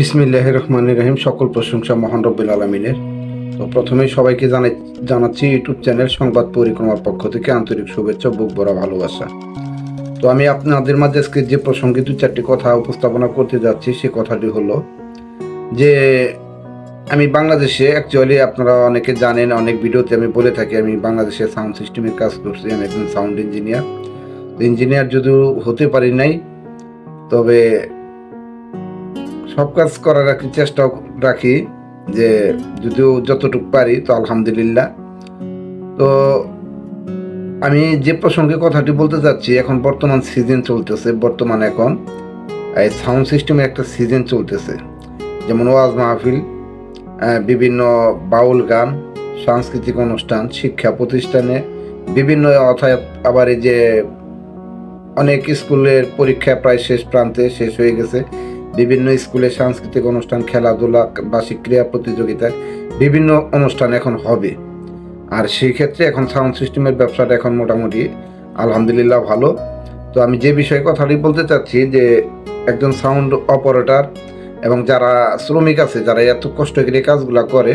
বিসমিল্লাহির রহমানির রহিম। সকল প্রশংসা মহান রব্বুল আলামিনের। তো প্রথমেই সবাইকে জানাচ্ছি ইউটিউব চ্যানেল সংবাদ পরিক্রমার পক্ষ থেকে আন্তরিক শুভেচ্ছা, বুক ভরা ভালোবাসা। তো আমি আপনাদের মাঝে আজকে যে প্রসঙ্গে দু চারটি কথা উপস্থাপনা করতে যাচ্ছি, সে কথাটি হলো যে আমি বাংলাদেশে অ্যাকচুয়ালি আপনারা অনেকে জানেন, অনেক ভিডিওতে আমি বলে থাকি আমি বাংলাদেশে সাউন্ড সিস্টেমের কাজ করছি। আমি একজন সাউন্ড ইঞ্জিনিয়ার। ইঞ্জিনিয়ার যদিও হতে পারি নাই, তবে সব কাজ করার চেষ্টা রাখি, যে যদিও যতটুকু পারি তো আলহামদুলিল্লাহ। তো আমি যে প্রসঙ্গে কথাটি বলতে চাচ্ছি, এখন বর্তমান সিজন চলতেছে, বর্তমান এখন এই সাউন্ড সিস্টেমে একটা সিজন চলতেছে, যেমন ওয়াজ মাহফিল, বিভিন্ন বাউল গান, সাংস্কৃতিক অনুষ্ঠান, শিক্ষা প্রতিষ্ঠানে বিভিন্ন, অর্থাৎ আবার এই যে অনেক স্কুলের পরীক্ষা প্রায় শেষ প্রান্তে শেষ হয়ে গেছে, বিভিন্ন স্কুলে সাংস্কৃতিক অনুষ্ঠান, খেলাধুলা, বার্ষিক ক্রীড়া প্রতিযোগিতায় বিভিন্ন অনুষ্ঠান এখন হবে। আর সেই ক্ষেত্রে এখন সাউন্ড সিস্টেমের ব্যবসাটা এখন মোটামুটি আলহামদুলিল্লাহ ভালো। তো আমি যে বিষয়ে কথাটি বলতে চাচ্ছি, যে একজন সাউন্ড অপারেটর এবং যারা শ্রমিক আছে, যারা এত কষ্ট করে কাজগুলো করে,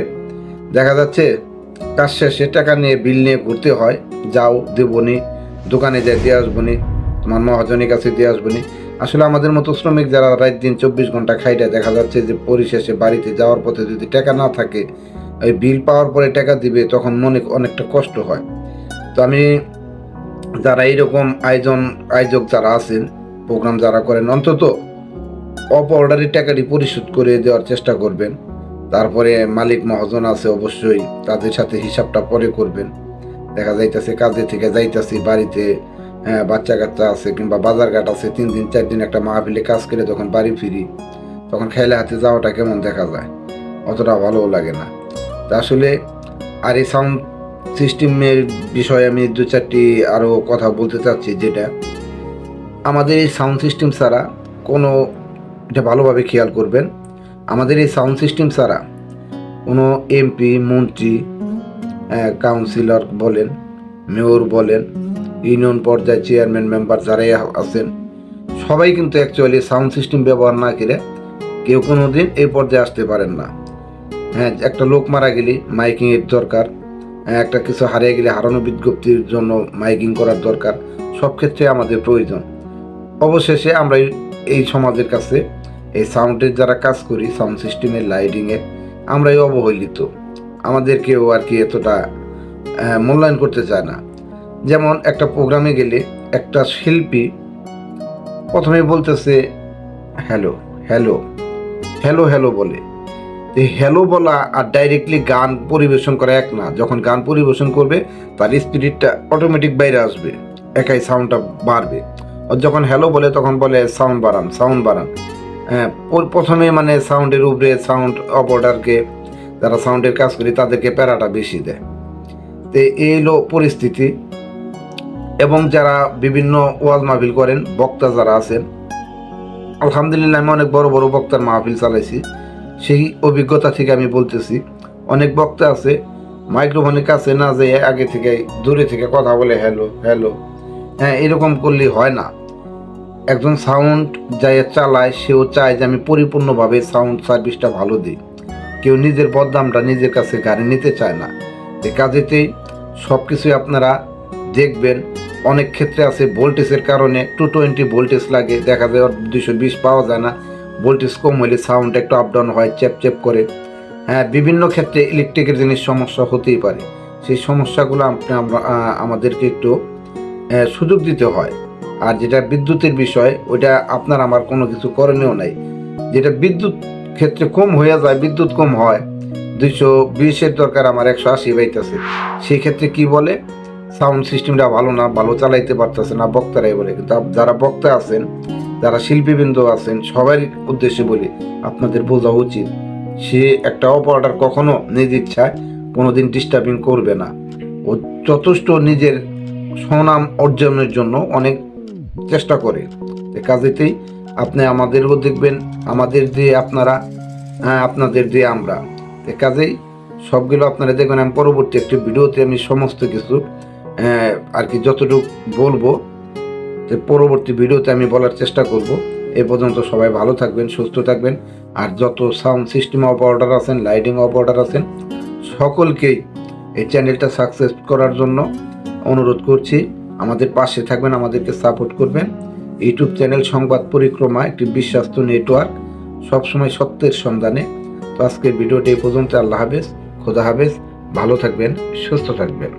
দেখা যাচ্ছে কাজ শেষে টাকা নিয়ে বিল নিয়ে ঘুরতে হয়, যাও দেবনি, দোকানে যাই দিয়ে আসবনি, তোমার মহাজনের কাছে দিয়ে আসবনি। আসলে আমাদের মতো শ্রমিক যারা রাত দিন 24 ঘন্টা খাইটা, দেখা যাচ্ছে যে পরিশেষে বাড়িতে যাওয়ার পথে যদি টাকা না থাকে, ওই বিল পাওয়ার পরে টাকা দিবে, তখন মনে অনেকটা কষ্ট হয়। তো আমি যারা এইরকম আয়োজক যারা আছেন, প্রোগ্রাম যারা করেন, অন্তত অর্ডারের টাকাটি পরিশোধ করে দেওয়ার চেষ্টা করবেন। তারপরে মালিক মহাজন আছে, অবশ্যই তাদের সাথে হিসাবটা পরে করবেন। দেখা যাইতেছে কাজে থেকে যাইতেছি বাড়িতে, বাচ্চা কাচ্চা আছে কিংবা বাজারঘাট আছে, 3 দিন 4 দিন একটা মাহফিলে কাজ করে যখন বাড়ি ফিরি, তখন খাইলে হাতে যাওয়াটা কেমন দেখা যায়, অতটা ভালোও লাগে না। তা আসলে আর এই সাউন্ড সিস্টেমের বিষয়ে আমি 2-4টি আরও কথা বলতে চাচ্ছি, যেটা আমাদের এই সাউন্ড সিস্টেম ছাড়া কোনো, এটা ভালোভাবে খেয়াল করবেন, আমাদের এই সাউন্ড সিস্টেম ছাড়া কোনো এমপি, মন্ত্রী, কাউন্সিলর বলেন, মেয়র বলেন, ইউনিয়ন পর্যায়ে চেয়ারম্যান, মেম্বার যারাই আছেন, সবাই কিন্তু অ্যাকচুয়ালি সাউন্ড সিস্টেম ব্যবহার না করে কেউ কোনো দিন এই পর্যায়ে আসতে পারেন না। হ্যাঁ, একটা লোক মারা গেলে মাইকিংয়ের দরকার, একটা কিছু হারিয়ে গেলে হারানো বিজ্ঞপ্তির জন্য মাইকিং করার দরকার, সব ক্ষেত্রে আমাদের প্রয়োজন। অবশেষে আমরা এই সমাজের কাছে এই সাউন্ডের যারা কাজ করি, সাউন্ড সিস্টেমের, লাইটিংয়ের, আমরাই অবহেলিত। আমাদের কেউ আর কি এতটা মূল্যায়ন করতে চায় না। যেমন একটা প্রোগ্রামে গেলে একটা শিল্পী প্রথমে বলতেছে হ্যালো হ্যালো হ্যালো হ্যালো বলে, এই হ্যালো বলা আর ডাইরেক্টলি গান পরিবেশন করা এক না। যখন গান পরিবেশন করবে, তার স্পিরিটটা অটোমেটিক বাইরে আসবে, একাই সাউন্ডটা বাড়বে। আর যখন হ্যালো বলে, তখন বলে সাউন্ড বাড়ান, সাউন্ড বাড়ান। প্রথমে মানে সাউন্ডের উপরে সাউন্ড অপারেটরকে, যারা সাউন্ডের কাজ করি, তাদেরকে প্যারাটা বেশি দেয়। তো এই হলো পরিস্থিতি। এবং যারা বিভিন্ন ওয়াজ মাহফিল করেন, বক্তা যারা আছেন, আলহামদুলিল্লাহ আমি অনেক বড় বড় বক্তার মাহফিল চালাইছি, সেই অভিজ্ঞতা থেকে আমি বলতেছি। অনেক বক্তা আছে মাইক্রোফোনের কাছে না যেয়ে আগে থেকে দূরে থেকে কথা বলে হ্যালো হ্যালো। হ্যাঁ, এরকম করলে হয় না। একজন সাউন্ড যাই চালায়, সেও চায় যে আমি পরিপূর্ণভাবে সাউন্ড সার্ভিসটা ভালো দিই। কেউ নিজের বদনামটা নিজের কাছে গাড়ি নিতে চায় না। এই কাজেতেই সব কিছুই আপনারা দেখবেন। অনেক ক্ষেত্রে আছে ভোল্টেজের কারণে 220 ভোল্টেজ লাগে, দেখা যায় 220 পাওয়া যায় না। ভোল্টেজ কম হলে সাউন্ড একটু আপ ডাউন হয়, চেপ চেপ করে। হ্যাঁ, বিভিন্ন ক্ষেত্রে ইলেকট্রিকের জিনিস সমস্যা হতেই পারে। সেই সমস্যাগুলো আমাদেরকে একটু সুযোগ দিতে হয়। আর যেটা বিদ্যুতের বিষয়, ওইটা আপনার আমার কোনো কিছু করণীয় নাই। যেটা বিদ্যুৎ ক্ষেত্রে কম হয়ে যায়, বিদ্যুৎ কম হয়, 220-এর দরকার, আমার 180 পাইতেছে, সেই ক্ষেত্রে কি বলে, সাউন্ড সিস্টেমটা ভালো না, ভালো চালাইতে পারতেছে না, বক্তারাই বলে। কিন্তু যারা বক্তা আছেন, যারা শিল্পীবৃন্দ আছেন, সবার উদ্দেশ্যে বলি, আপনাদের বোঝা উচিত, সে একটা অপারেটর কখনো নিজ ইচ্ছায় কোনোদিন ডিস্টার্বিং করবে না। ও যথেষ্ট নিজের সুনাম অর্জনের জন্য অনেক চেষ্টা করে। কাজেতেই আপনি আমাদেরও দেখবেন, আমাদের দিয়ে আপনারা, আপনাদের দিয়ে আমরা। কাজেই সবগুলো আপনারা দেখবেন। আমি পরবর্তী একটি ভিডিওতে আমি সমস্ত কিছু আর কি যতটুকু বলবো, পরবর্তী ভিডিওতে আমি বলার চেষ্টা করব। এ পর্যন্ত সবাই ভালো থাকবেন, সুস্থ থাকবেন। আর যত সাউন্ড সিস্টেম অপারেটর আছেন, লাইটিং অপারেটর আছেন, সকলকেই এই চ্যানেলটা সাকসেস করার জন্য অনুরোধ করছি। আমাদের পাশে থাকবেন, আমাদেরকে সাপোর্ট করবেন। ইউটিউব চ্যানেল সংবাদ পরিক্রমা একটি বিশ্বস্ত নেটওয়ার্ক, সবসময় সত্যের সন্ধানে। তো আজকের ভিডিওটি এই পর্যন্ত। আল্লাহ হাফেজ, খোদা হাফেজ, ভালো থাকবেন, সুস্থ থাকবেন।